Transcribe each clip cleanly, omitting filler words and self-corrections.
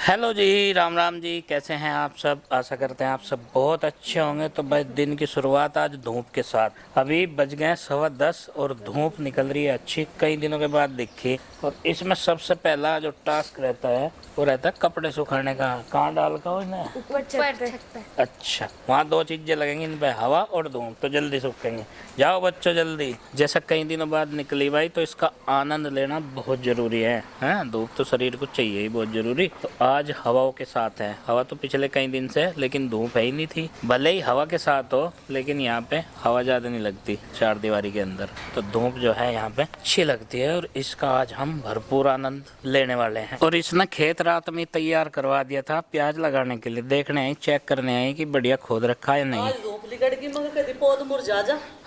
Hello जी, राम राम जी। कैसे हैं आप सब? आशा करते हैं आप सब बहुत अच्छे होंगे। तो भाई दिन की शुरुआत आज धूप के साथ। अभी बज गए 10:15 और धूप निकल रही है अच्छी, कई दिनों के बाद दिखी। और इसमें सबसे पहला जो टास्क रहता है वो रहता है कपड़े सुखाने का। कहाँ डाल का हो इन्हें? ऊपर छत पे। अच्छा, वहाँ दो चीजें लगेंगी इन पे, हवा और धूप, तो जल्दी सूखेंगे। जाओ बच्चों जल्दी। जैसा कई दिनों बाद निकली भाई, तो इसका आनंद लेना बहुत जरूरी है। हैं, धूप तो शरीर को चाहिए ही बहुत जरूरी। तो आज हवाओं के साथ है। हवा तो पिछले कई दिन से है, लेकिन धूप है ही नहीं थी। भले ही हवा के साथ हो, लेकिन यहाँ पे हवा ज्यादा नहीं लगती चार दीवारी के अंदर। तो धूप जो है यहाँ पे अच्छी लगती है और इसका आज हम भरपूर आनंद लेने वाले हैं। और इसने खेत रात में तैयार करवा दिया था प्याज लगाने के लिए। देखने आई, चेक करने आई कि बढ़िया खोद रखा है या नहीं।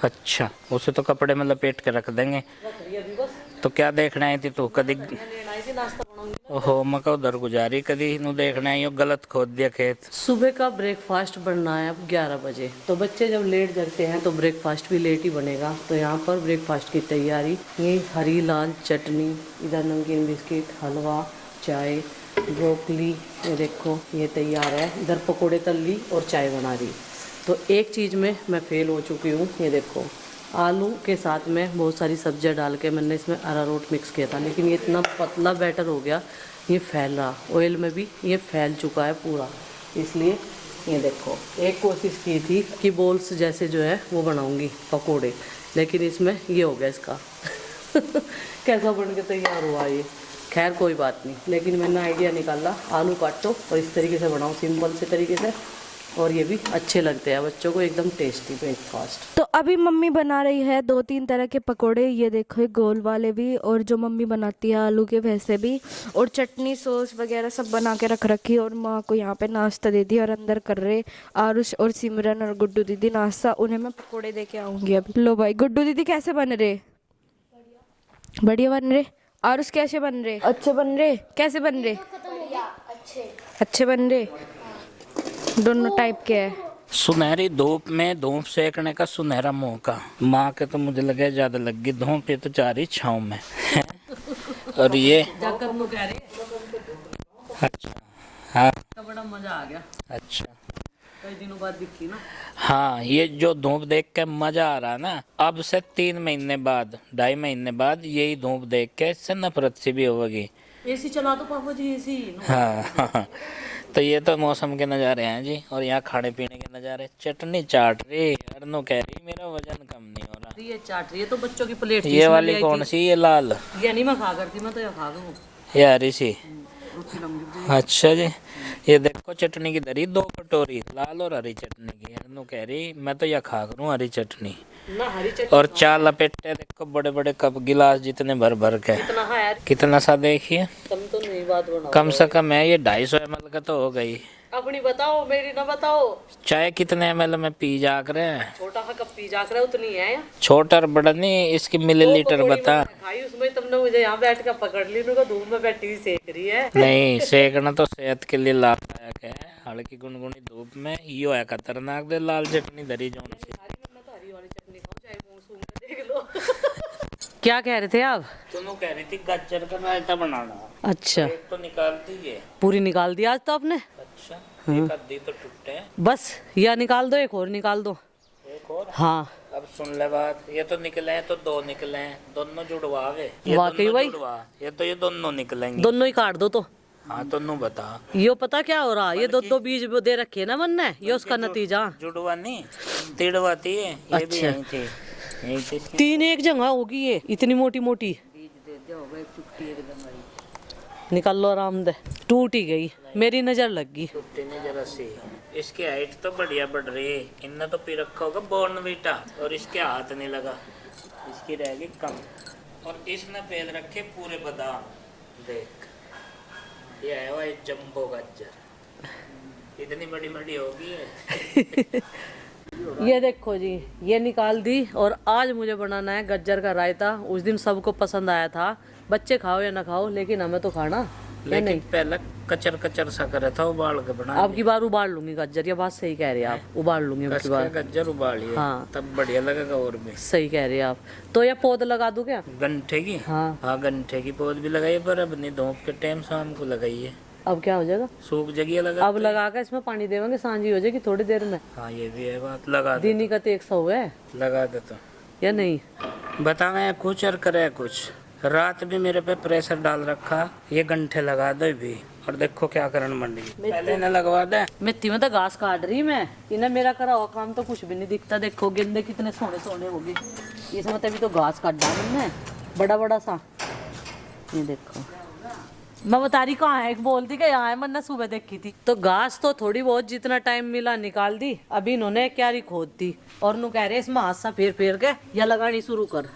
अच्छा, उसे तो कपड़े में लपेट के रख देंगे। तो क्या देखना आई थी तू? कभी ओहो, मका उधर गुजारी कभी नु देखना आई, गलत खोद दिया खेत। सुबह का ब्रेकफास्ट बनना है अब 11 बजे। तो बच्चे जब लेट जगते हैं तो ब्रेकफास्ट भी लेट ही बनेगा। तो यहाँ पर ब्रेकफास्ट की तैयारी, ये हरी लाल चटनी, इधर नमकीन बिस्किट, हलवा, चाय, ब्रोकली, ये देखो ये तैयार है। इधर पकोड़े तल ली और चाय बना रही। तो एक चीज़ में मैं फेल हो चुकी हूँ। ये देखो, आलू के साथ में बहुत सारी सब्जियां डाल के मैंने इसमें अरारोट मिक्स किया था, लेकिन ये इतना पतला बैटर हो गया, ये फैल रहा। ऑयल में भी ये फैल चुका है पूरा। इसलिए ये देखो, एक कोशिश की थी कि बॉल्स जैसे जो है वो बनाऊंगी पकोड़े, लेकिन इसमें ये हो गया इसका कैसा बन के तैयार हुआ ये। खैर कोई बात नहीं, लेकिन मैंने आइडिया निकाला, आलू काटो और इस तरीके से बनाओ, सिंपल से तरीके से, और ये भी अच्छे लगते हैं बच्चों को, एकदम टेस्टी ब्रेकफास्ट। तो अभी मम्मी बना रही है 2-3 तरह के पकोड़े। ये देखो, ये गोल वाले भी, और जो मम्मी बनाती है आलू के वैसे भी, और चटनी सॉस वगैरह सब बना के रख रखी। और माँ को यहाँ पे नाश्ता दे दी और अंदर कर रहे आरुष और सिमरन और गुड्डू दीदी नाश्ता। उन्हें मैं पकोड़े दे के आऊँगी अभी। लो भाई, गुड्डू दीदी कैसे बन रहे? बढ़िया बन रहे। आरुष कैसे बन रहे? अच्छे बन रहे। कैसे बन रहे? अच्छे बन रहे। दोनों टाइप के है। सुनहरी धूप में धूप सेकने का सुनहरा मौका। माँ के तो मुझे लगे ज्यादा लग गई धूप, ये तो जा रही छाँव में और ये अच्छा, हाँ बड़ा मजा आ गया। अच्छा, कई दिनों बाद दिखी ना। हाँ, ये जो धूप देख के मजा आ रहा ना, अब से 3 महीने बाद, 2.5 महीने बाद यही धूप देख के इससे नफरत सी भी होगी। एसी चला दो पापा जी, एसी। हाँ तो ये तो मौसम के नज़ारे हैं जी। और यहाँ खाने पीने के नज़ारे। चटनी चाट रही, अरनू कह रही मेरा वजन कम नहीं हो रहा। ये चाट रही है तो बच्चों की प्लेट ये वाली कौन सी? ये लाल? ये नहीं मैं खा करती, मैं तो ये खा दूँ। ये हरी सी? अच्छा जी, ये देखो चटनी की धरी 2 कटोरी, लाल और हरी चटनी की। अरनू कह रही मैं तो यह खा करूँ हरी चटनी। ना हरी चटनी और चार लपेटे देखो, बड़े बड़े कप, गिलास जितने भर भर के। कितना है यार? कितना सा देखिए, कम तो नहीं बात बनाओ। कम से कम है ये 250 ml का तो हो गई। अपनी बताओ, मेरी ना बताओ। चाय कितने ml में पी जा रहे हैं? छोटा सा कप पी जा कर उतनी है। छोटा और बड़ा नहीं, इसकी मिलीलीटर बता। खाई उसमें तुमने मुझे यहाँ बैठ कर पकड़ ली, उनको धूप में बैठी हुई सेक रही है। नहीं, सेकना तो सेहत के लिए लाभदायक है। हल्की गुनगुनी धूप में यो है खतरनाक। दे लाल चटनी धरी जो सी। क्या कह रहे थे आप? तुम कह रही थी गाजर का रायता बनाना। अच्छा, एक तो निकाल दीजिए। पूरी निकाल दी आज तो आपने? अच्छा, एक आधी तो टूटे हैं। बस या निकाल दो, एक और निकाल दो। एक और? हाँ। अब सुन ले बात, ये तो निकले हैं तो 2 निकले हैं, दोनों जुड़वावे। वाकई भाई? ये तो ये दोनों निकलेंगे। दोनों ही काट दो तो। हाँ तो नू बता। यो पता क्या हो रहा, ये दो बीज दे रखे ना मन ने, ये उसका नतीजा। जुड़वा नहीं, तिड़वा थी ये। ये भी अच्छा। यहीं थी, यहीं थी। 3 एक जगह होगी ये, इतनी मोटी मोटी। निकाल लो आराम दे। टूट ही गई, मेरी नजर लग गई। टूटी नहीं जरा सी। इसकी हाइट तो बढ़िया बढ़ रही है। इनने तो पी रखा होगा बॉर्नवीटा, और इसके हाथ नहीं लगा, इसकी रहेगी कम। और इसने पेल रखे पूरे बादाम। देख, ये है वो जंबो गाजर, इतनी बड़ी बड़ी होगी है। ये देखो जी, ये निकाल दी। और आज मुझे बनाना है गाजर का रायता। उस दिन सबको पसंद आया था, बच्चे खाओ या ना खाओ, लेकिन हमें तो खाना। लेकिन नहीं, पहले कचर कचर सा करे था, उबाल के बना। अब की बार उबाल लूंगी गाजर। ये बात सही कह रहे हैं आप, उबाल लूंगी अब की बार। गाजर उबालिए, हाँ। तब बढ़िया लगेगा। और भी सही कह रहे हैं आप। तो ये पौध लगा दूं क्या? गंठे की? हाँ। हाँ, गंठे की पौध भी लगाइए, पर अब नहीं, धूप के टाइम शाम को लगाइए। अब क्या हो जाएगा, सूख जगह लगा। अब लगा कर इसमें पानी देवेंगे, सांझी हो जाएगी थोड़ी देर में। हाँ ये भी है बात, लगा दे। दीनी का तो 100 है लगा दे तो या नहीं। बतावे कुछ और करे कुछ। रात भी मेरे पे प्रेशर डाल रखा, ये घंटे लगा दे भी, और देखो क्या करन मंडी। पहले न लगवा दे। मिट्टी में तो घास काट रही मैं, इन्हें मेरा करा हुआ काम तो कुछ भी नहीं दिखता। देखो गेंदे कितने सोने सोने हो गए, इसमें तभी तो घास काट डाला मैंने बड़ा बड़ा सा। ये देखो मैं बता रही कहाँ है, एक बोलती कि यहाँ है, मैंने सुबह देखी थी। तो घास तो थोड़ी बहुत जितना टाइम मिला निकाल दी। अभी इन्होंने क्यारी खोद दी और नु कह रहे इसमें हाथ सा फेर फेर के या लगानी शुरू कर,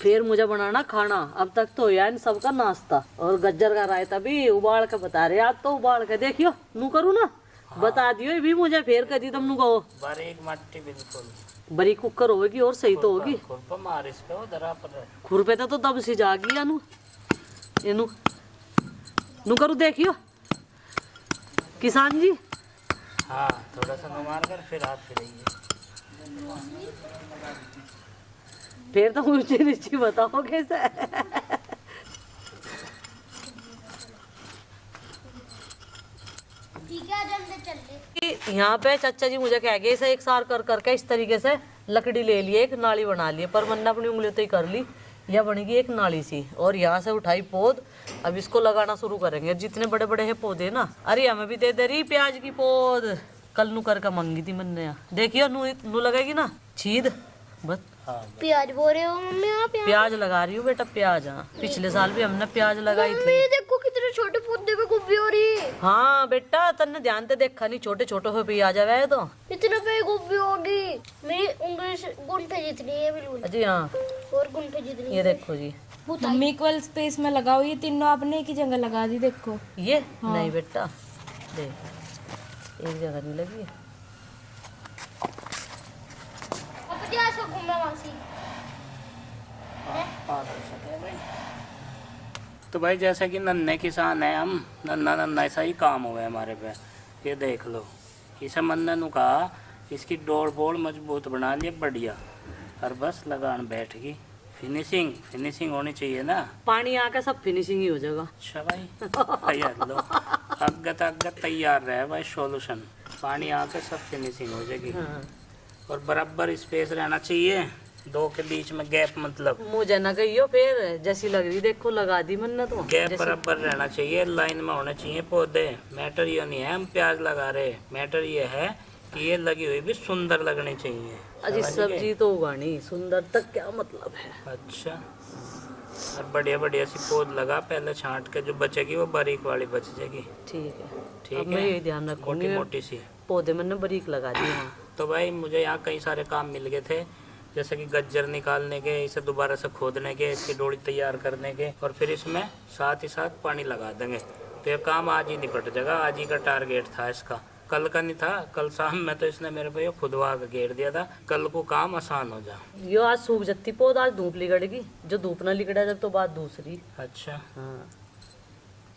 फिर मुझे बनाना खाना। अब तक तो यार इन सबका नाश्ता और गज्जर का रायता भी उबाल के बता रहे। आज तो उबाल के देखियो नू करूँ ना, बता दियो भी मुझे फेर कर दी तुम नु कहो। बारीक मट्टी बिल्कुल बड़ी कुकर होगी और सही तो होगी। खुरपा मार इस पे, वो दरा पर खुरपे तो दब सी जागी या नू ये नू करूँ देखियो किसान जी। हाँ थोड़ा सा मार कर फिर हाथ फिरेंगे। फिर तो ऊंची नीची बताओ कैसे। यहाँ पे चाचा जी मुझे कह गए इसे एक सार कर करके इस तरीके से लकड़ी ले लिए, एक नाली बना लिए, पर मैंने अपनी उंगली तो ही कर ली। यह बनेगी एक नाली सी, और यहाँ से उठाई पौध। अब इसको लगाना शुरू करेंगे। जितने बड़े बड़े है पौधे ना, अरे हमें भी दे दे रही प्याज की पौध, कल नू करके मांगी थी मैंने। देखियो नू लगेगी ना छीद बस। प्याज बोल रहे हो मम्मी आप? प्याज लगा रही हूँ बेटा, प्याज। हाँ पिछले साल भी हमने प्याज लगाई थी। मम्मी देखो कितने छोटे पौधे पे गोभी हो रही है। हाँ बेटा तन्ने ध्यान से देखा नहीं, छोटे छोटे पे प्याज आवे तो इतने पे गोभी होगी, मेरी उंगली से गुंठे जितनी है बिल्कुल। जी हाँ और गुंठे जितनी ये देखो जी। मम्मी इक्वल स्पेस में लगाओ, ये तीनों आपने एक ही जगह लगा दी। देखो ये नहीं बेटा देख एक जगह नहीं लगी। अब क्या ऐसा घूमना मासी? तो भाई जैसे कि नन्हे किसान है हम, नन्ना नन्ना ऐसा ही काम हुआ है हमारे पे। ये देख लो, इसे मन्ना नु कहा इसकी डोर बोल मजबूत बना लिया बढ़िया, और बस लगान बैठ गई। फिनिशिंग होनी चाहिए ना। पानी आके सब फिनिशिंग ही हो जाएगा। अच्छा भाई तैयार लो, अगत तैयार रहे भाई सॉल्यूशन। पानी आके सब फिनिशिंग हो जाएगी। हाँ। और बराबर स्पेस रहना चाहिए, दो के बीच में गैप, मतलब मुझे ना कहियो फिर जैसी लग रही देखो लगा दी मैंने तो। गैप बराबर रहना चाहिए, लाइन में होने चाहिए पौधे। मैटर ये नहीं है हम प्याज लगा रहे, मैटर ये है कि ये लगी हुई भी सुंदर लगनी चाहिए। अजी सब्जी तो उगानी, सुंदर तक क्या मतलब है। अच्छा, और बढ़िया बढ़िया सी पौध लगा, पहले छांट के जो बचेगी वो बारीक वाली बच जाएगी। ठीक है ठीक अब है, मैं ये ध्यान मोटी रखूंगी। मोटी सी। पौधे मैंने बारीक लगा दिए हैं। तो भाई मुझे यहाँ कई सारे काम मिल गए थे, जैसे कि गज्जर निकालने के, इसे दोबारा से खोदने के, इसकी डोरी तैयार करने के, और फिर इसमें साथ ही साथ पानी लगा देंगे। तो ये काम आज ही निपट जाएगा। आज ही का टारगेट था इसका, कल का नहीं था। कल शाम में तो इसने मेरे को ये खुदवा के घेर दिया था, कल को काम आसान हो जा। यो आज सूख जाती पौध, आज धूप लिगड़ेगी। जो धूप ना लिगड़ा जब तो बात दूसरी। अच्छा हाँ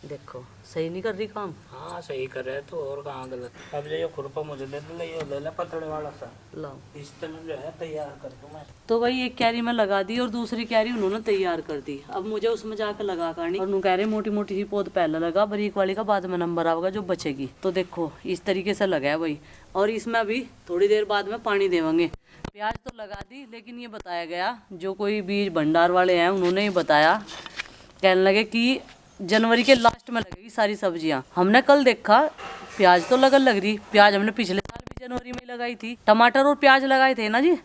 देखो सही नहीं कर रही काम। हाँ सही कर रहे तो, और कहाँ गलत। अब जो ये खुरपा मुझे दे दे, ये ले ले पतड़े वाला सा, लाओ। इस तरह जो है तैयार कर दूँ मैं। तो भाई एक क्यारी में लगा दी और दूसरी क्यारी उन्होंने तैयार कर दी। अब मुझे उसमें जाकर लगा करनी, और कह रहे मोटी मोटी सी पौध पहले लगा, बारीक वाली का बाद में नंबर आएगा जो बचेगी। तो देखो इस तरीके से लगा है भाई, और इसमें अभी थोड़ी देर बाद में पानी देवांगे। प्याज तो लगा दी, लेकिन ये बताया गया जो कोई बीज भंडार वाले हैं उन्होंने ही बताया, कहने लगे कि जनवरी के लास्ट में लगेगी सारी सब्जियां। हमने कल देखा प्याज तो लग रही, प्याज हमने पिछले साल भी जनवरी में लगाई थी। टमाटर और प्याज लगाए थे ना जी।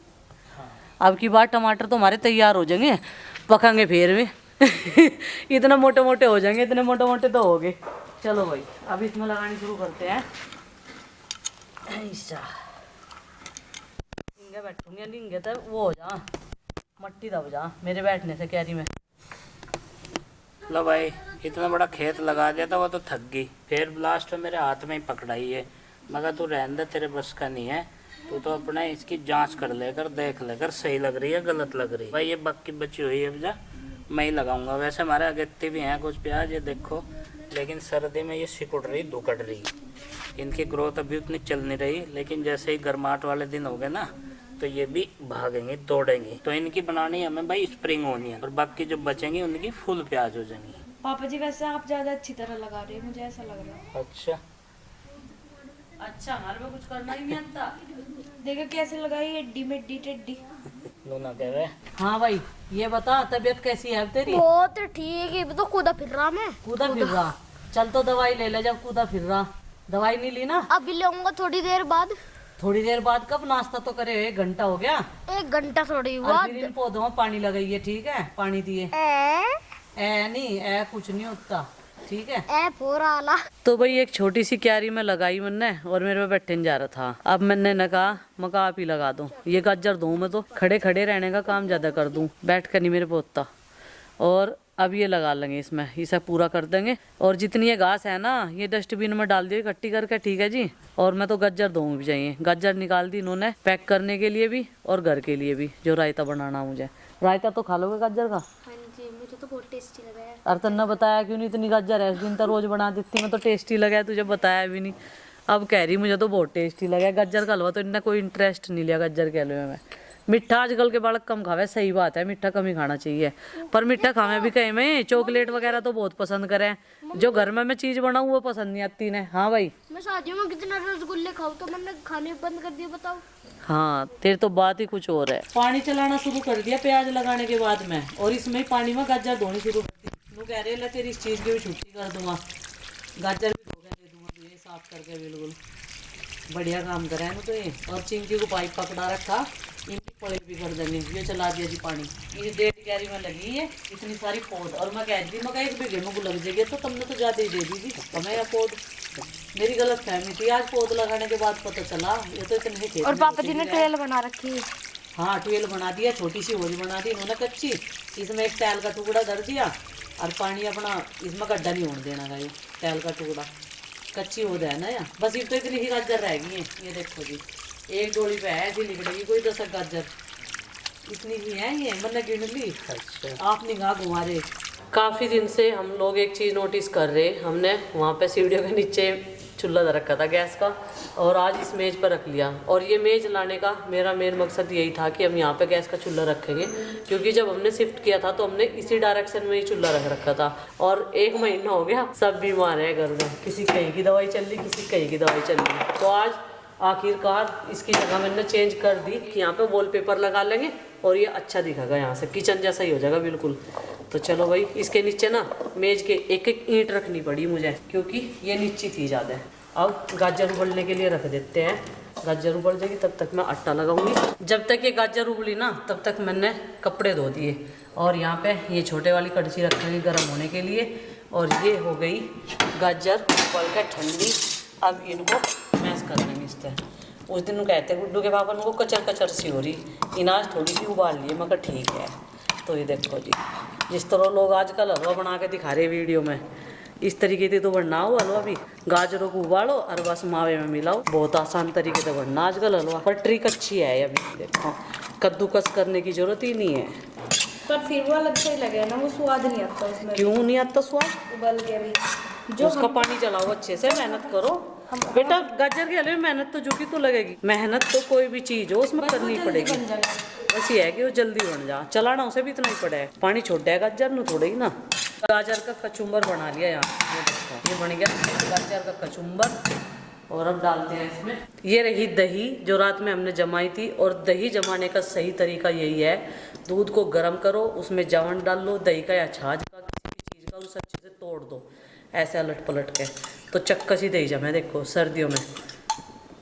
अब की बार टमाटर तो हमारे तैयार हो जाएंगे, पकाएंगे फिर भी इतना मोटे मोटे हो जाएंगे, इतने मोटे मोटे तो हो गए। चलो भाई अब इसमें लगानी शुरू करते हैं। ऐसा इंगे बैठूंगे, निंगे तो वो हो जा, मट्टी दब जा मेरे बैठने से क्यारी में। लो भाई इतना बड़ा खेत लगा दिया था, वो तो थक गई। फिर लास्ट में मेरे हाथ में ही पकड़ाई है, मगर तू रहने दे, तेरे बस का नहीं है। तू तो अपने इसकी जांच कर लेकर, देख लेकर सही लग रही है गलत लग रही है। भाई ये बाकी बची हुई है जा मैं ही लगाऊंगा। वैसे हमारे अगेती भी हैं कुछ प्याज, ये देखो, लेकिन सर्दी में ये सिकुड़ रही, दुकड़ रही। इनकी ग्रोथ अभी उतनी चल नहीं रही, लेकिन जैसे ही गर्माहट वाले दिन हो गए ना, तो ये भी भागेंगी, दौड़ेंगी। तो इनकी बनानी हमें भाई स्प्रिंग ओनियन, और बाकी जो बचेंगी उनकी फुल प्याज हो जाएंगी। पापा जी वैसे आप ज्यादा अच्छी तरह लगा रहे हैं, मुझे ऐसा लग रहा है। अच्छा अच्छा हमारे में कुछ करना ही नहीं आता। देखो कैसे लगाई एड्डी मेड्डी टेड्डी। लूना कह रहे हाँ भाई ये बता तबीयत कैसी है अब तेरी? बहुत ठीक है, तो कूदा फिर रहा मैं। कूदा फिर रहा? चल तो दवाई ले ले जब कूदा फिर रहा। दवाई नहीं ली ना? अभी लेऊंगा थोड़ी देर बाद। थोड़ी देर बाद कब? नाश्ता तो करे, 1 घंटा हो गया। 1 घंटा थोड़ी और बाद। फिर इन पौधों में पानी लगाइए, ठीक है? पानी दिए। ए नहीं, ए कुछ नहीं होता, ठीक है? ए पूरा आला। तो भाई एक छोटी सी क्यारी में लगाई मैंने और मेरे पे बैठने नहीं जा रहा था। अब मैंने न कहा मका आप ही लगा दूं, ये गाजर दूं मैं तो खड़े खड़े रहने का काम ज्यादा कर दूं, बैठ कर नहीं मेरे पे होता। और अब ये लगा लेंगे इसमें, इसे पूरा कर देंगे। और जितनी ये घास है ना ये डस्टबिन में डाल दिए इकट्ठी करके, ठीक है जी। और मैं तो गाजर दूँ भी चाहिए, गाजर निकाल दी इन्होंने पैक करने के लिए भी और घर के लिए भी, जो रायता बनाना मुझे। रायता तो खा लोगे गाजर का? हाँ जी मुझे तो बहुत टेस्टी लगा है। अरे तन्ना बताया क्यों नहीं? इतनी गाजर है, इस दिन तो रोज बना देती मैं, तो टेस्टी लगा है, तुझे बताया भी नहीं। अब कह रही मुझे तो बहुत टेस्टी लगा है गाजर का हलवा, तो इनने कोई इंटरेस्ट नहीं लिया गाजर के हलवे में। मीठा आजकल के बालक कम खावे, सही बात है, मीठा कम ही खाना चाहिए। पर मीठा खावे भी कहीं में, चॉकलेट वगैरह तो बहुत पसंद करें। जो घर में मैं चीज बनाऊँ वो पसंद नहीं आती ने। हाँ भाई मैं शादियों में कितना रसगुल्ले खाऊं तो मैंने खाने बंद कर दिया, बताओ। हाँ तेरी तो बात ही कुछ और है। पानी चलाना शुरू कर दिया प्याज लगाने के बाद में, और इसमें पानी में गाजर धोनी शुरू कर दी। तू कह रहे तेरी इस चीज की भी छुट्टी कर दूंगा, गाजर भी धो के दे दूंगा तुझे साफ करके, बिल्कुल बढ़िया काम करे है तो ये। और चिंकी को पाइप पकड़ा रखा, इनकी पड़े भी कर देंगे। ये चला दिया जी पानी, ये 1.5 क्यारी में लगी है इतनी सारी पौध। और मैं कह दी मैं 1 बीघे में को लग जाएगी, तो तुमने तो ज्यादा ही दे दी थी हमें या पौध। मेरी गलत फहमी थी, आज पौध लगाने के बाद पता चला ये तो इतने खेत और में पापा जी होते ने ही रहे। ट्रेल बना रखी है। हाँ ट्यूबवेल बना दिया, छोटी सी होली बना दी इन्होंने कच्ची, इसमें एक टाइल का टुकड़ा धर दिया और पानी अपना, इसमें गड्ढा नहीं होने देना का, ये टाइल का टुकड़ा कच्ची हो जाए ना यार। बस ये तो इतनी ही गाजर रह गई है, ये देखो जी 1 डोली पे है, ऐसी निकलेगी कोई 10 गाजर, इतनी ही है ये, मैंने गिन ली। अच्छा आप निगाह घुमा रहे। काफ़ी दिन से हम लोग एक चीज़ नोटिस कर रहे, हमने वहाँ पे सीढ़ियों के नीचे चूल्हा रखा था गैस का, और आज इस मेज़ पर रख लिया। और ये मेज़ लाने का मेरा मेन मकसद यही था कि हम यहाँ पे गैस का चूल्हा रखेंगे, क्योंकि जब हमने शिफ्ट किया था तो हमने इसी डायरेक्शन में ही चूल्हा रख रखा था। और 1 महीना हो गया, सब बीमार हैं घर में, किसी कहीं की दवाई चल रही, किसी कहीं की दवाई चल रही। तो आज आखिरकार इसकी जगह मैंने चेंज कर दी कि यहाँ पे वॉलपेपर लगा लेंगे और ये अच्छा दिखेगा, यहाँ से किचन जैसा ही हो जाएगा बिल्कुल। तो चलो भाई, इसके नीचे ना मेज के एक एक ईंट रखनी पड़ी मुझे, क्योंकि ये नीचे थी ज़्यादा। अब गाजर उबलने के लिए रख देते हैं, गाजर उबल जाएगी तब तक मैं आटा लगाऊंगी। जब तक ये गाजर उबली ना तब तक मैंने कपड़े धो दिए। और यहाँ पे ये छोटे वाली कड़छी रखेंगे गर्म होने के लिए। और ये हो गई गाजर उबल कर ठंडी, अब इनको मैश कर देंगे इस तरह। उस दिन कहते गुड्डू के पापा उनको कचर कचर सी हो रही, इनाज थोड़ी सी उबाल लिए, मगर ठीक है। तो ये देखो जी, जिस तरह लोग आजकल हलवा बना के दिखा रहे वीडियो में, इस तरीके से तो बनना हो हलवा भी। गाजरों को उबालो और बस मावे में मिलाओ, बहुत आसान तरीके से बनना आजकल हलवा। पर ट्रिक अच्छी है अभी, देखो कद्दूकस करने की जरूरत ही नहीं है। पर फिर वो अलग से ही लगे ना, वो स्वाद नहीं आता उसमें। क्यों नहीं आता स्वाद? उबल के भी जो उसका पानी चलाओ अच्छे से, मेहनत करो बेटा। गाजर के हलवे में मेहनत तो जो की तो लगेगी, मेहनत तो कोई भी चीज हो उसमें करनी पड़ेगी। बस ये है कि वो जल्दी बन जा, चलाना उसे भी इतना ही पड़ा है, पानी छोड़ है गाजर में थोड़ा ही ना। गाजर का कचुम्बर बना लिया यहाँ, ये बन गया गाजर का कचुम्बर। और अब डालते हैं इसमें, ये रही दही जो रात में हमने जमाई थी। और दही जमाने का सही तरीका यही है, दूध को गर्म करो, उसमें जवन डाल लो, दही का या छाछ का, किसी भी चीज़ का, उसे अच्छे से तोड़ दो ऐसे अलट पलट के, तो चक्कस ही दही जमे। देखो सर्दियों में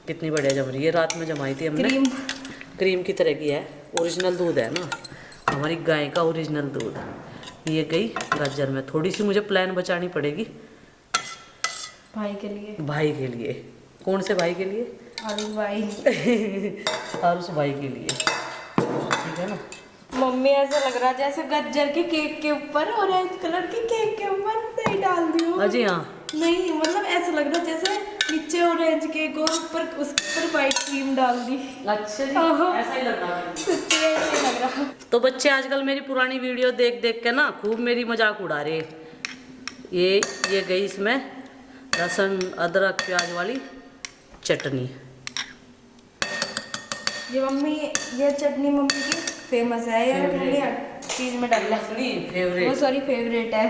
कितनी बढ़िया जम रही है, रात में जमाई थी हमने। क्रीम की तरह की है, ओरिजिनल दूध है ना, हमारी गाय का ओरिजिनल दूध। ये गई गाजर में, थोड़ी सी मुझे प्लान बचानी पड़ेगी भाई के लिए। भाई के लिए? कौन से भाई के लिए? और भाई और उस भाई के लिए, ठीक है ना। मम्मी ऐसा लग रहा है जैसे गाजर के केक के ऊपर ऑरेंज कलर के केक के ऊपर दही डाल दी हो। अजी हाँ, नहीं मतलब ऐसा लग रहा है जैसे नीचे ऑरेंज केक और ऊपर उसके ऊपर व्हाइट क्रीम डाल दी। अच्छा जी, ऐसा ही लग रहा है। सच्ची ऐसा ही लग रहा। तो बच्चे आजकल मेरी पुरानी वीडियो देख देख के ना खूब मेरी मजाक उड़ा रहे। ये गई इसमें लहसुन अदरक प्याज वाली चटनी। ये चटनी मम्मी की फेमस है, ये रख लिया। चीज में डालना। असली वो फेवरेट। सॉरी फेवरेट है।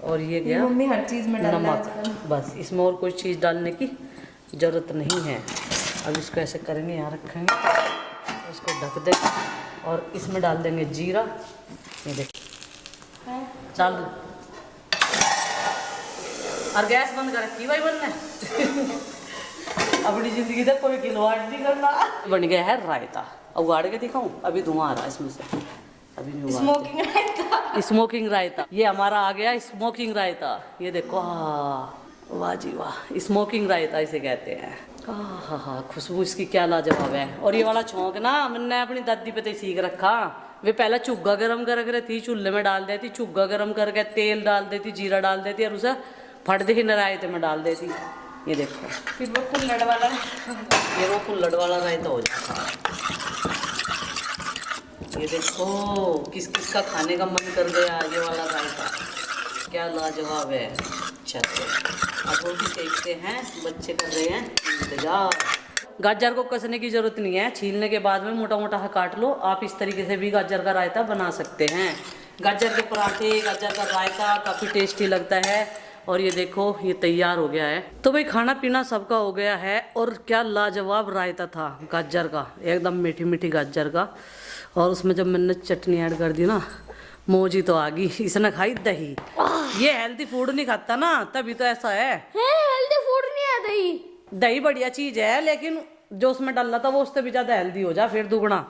और ये ये गया मम्मी हर चीज में डालना नमक। आजकल। बस इसमें और कोई चीज़ डालने की ज़रूरत नहीं है। अब इसको ऐसे करेंगे, यहाँ रखेंगे, इसको ढक देंगे और इसमें डाल देंगे जीरा। ये देखो डाल दो और गैस बंद कर रखी भाई बनने। अपनी जिंदगी से कोई खिलवाड़ नहीं करना। बन गया है रायता। अब उगाड़ के दिखाऊं? अभी धुआं आ रहा है इसमें से, अभी नहीं उगाड़ते। स्मोकिंग रायता। स्मोकिंग रायता, ये हमारा आ गया स्मोकिंग रायता। ये देखो, वाह जी वाह, स्मोकिंग रायता इसे कहते हैं। हाँ, खुशबू इसकी क्या लाजवाब है। और ये वाला छौंक ना मैंने अपनी दादी पे तो सीख रखा। वे पहले चुग्गा गरम कर रही थी, चूल्हे में डाल देती, चुग्गा गरम करके तेल डाल देती, जीरा डाल देती और उसे फट दे ही रायते में डाल देती। ये देखो, फिर वो कुल्हड़ वाला, ये वो कुल्हड़ वाला रायता हो जाता। ये देखो किस किस का खाने का मन कर गया ये वाला रायता, क्या लाजवाब है। चलो अब रोटी सेकते हैं, बच्चे कर रहे हैं इंतजार। गाजर को कसने की जरूरत नहीं है, छीलने के बाद में मोटा मोटा काट लो। आप इस तरीके से भी गाजर का रायता बना सकते हैं। गाजर के पराठे, गाजर का रायता काफ़ी टेस्टी लगता है। और ये देखो ये तैयार हो गया है। तो भाई खाना पीना सबका हो गया है। और क्या लाजवाब रायता था गाजर का, एकदम मीठी मीठी गाजर का। और उसमें जब मैंने चटनी ऐड कर दी ना, मौजी तो आ गई। इसने खाई दही। ये हेल्दी फूड नहीं खाता ना, तभी तो ऐसा है। हेल्दी फूड नहीं है दही। दही बढ़िया चीज है, लेकिन जो उसमें डालना था वो उससे भी ज्यादा हेल्दी हो जा, फिर दुगना।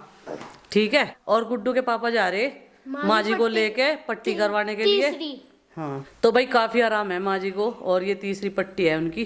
ठीक है। और गुड्डू के पापा जा रहे माँ जी को लेके पट्टी करवाने के लिए। हाँ, तो भाई काफी आराम है माँ जी को। और ये तीसरी पट्टी है उनकी।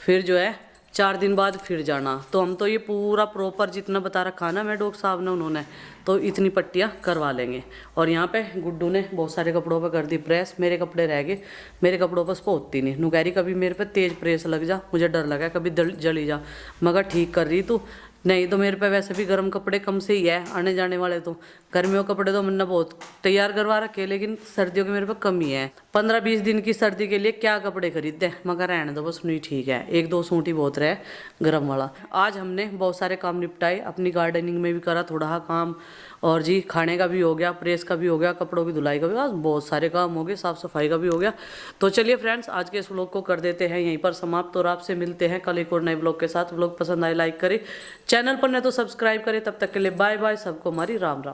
फिर जो है 4 दिन बाद फिर जाना। तो हम तो ये पूरा प्रॉपर जितना बता रखा ना मैं डॉक्टर साहब ने, उन्होंने तो इतनी पट्टियाँ करवा लेंगे। और यहाँ पे गुड्डू ने बहुत सारे कपड़ों पे कर दी प्रेस। मेरे कपड़े रह गए, मेरे कपड़ों पर पोतती नहीं। नुकैरी कभी मेरे पे तेज प्रेस लग जा, मुझे डर लगा कभी जली जा। मगर ठीक कर रही तू, नहीं तो मेरे पे वैसे भी गर्म कपड़े कम से ही है आने जाने वाले। तो गर्मियों के कपड़े तो मैंने बहुत तैयार करवा रखे, लेकिन सर्दियों के मेरे पे कम ही है। 15-20 दिन की सर्दी के लिए क्या कपड़े खरीदते, मगर रहने दो बस, नहीं ठीक है। 1-2 सूट ही बहुत रहे गर्म वाला। आज हमने बहुत सारे काम निपटाए, अपनी गार्डनिंग में भी करा थोड़ा काम, और जी खाने का भी हो गया, प्रेस का भी हो गया, कपड़ों की धुलाई का भी, आज बहुत सारे काम हो गए, साफ सफाई का भी हो गया। तो चलिए फ्रेंड्स, आज के इस व्लॉग को कर देते हैं यहीं पर समाप्त। और आपसे मिलते हैं कल एक और नए व्लॉग के साथ। व्लॉग पसंद आए लाइक करें, चैनल पर न तो सब्सक्राइब करें। तब तक के लिए बाय बाय, सबको हमारी राम राम।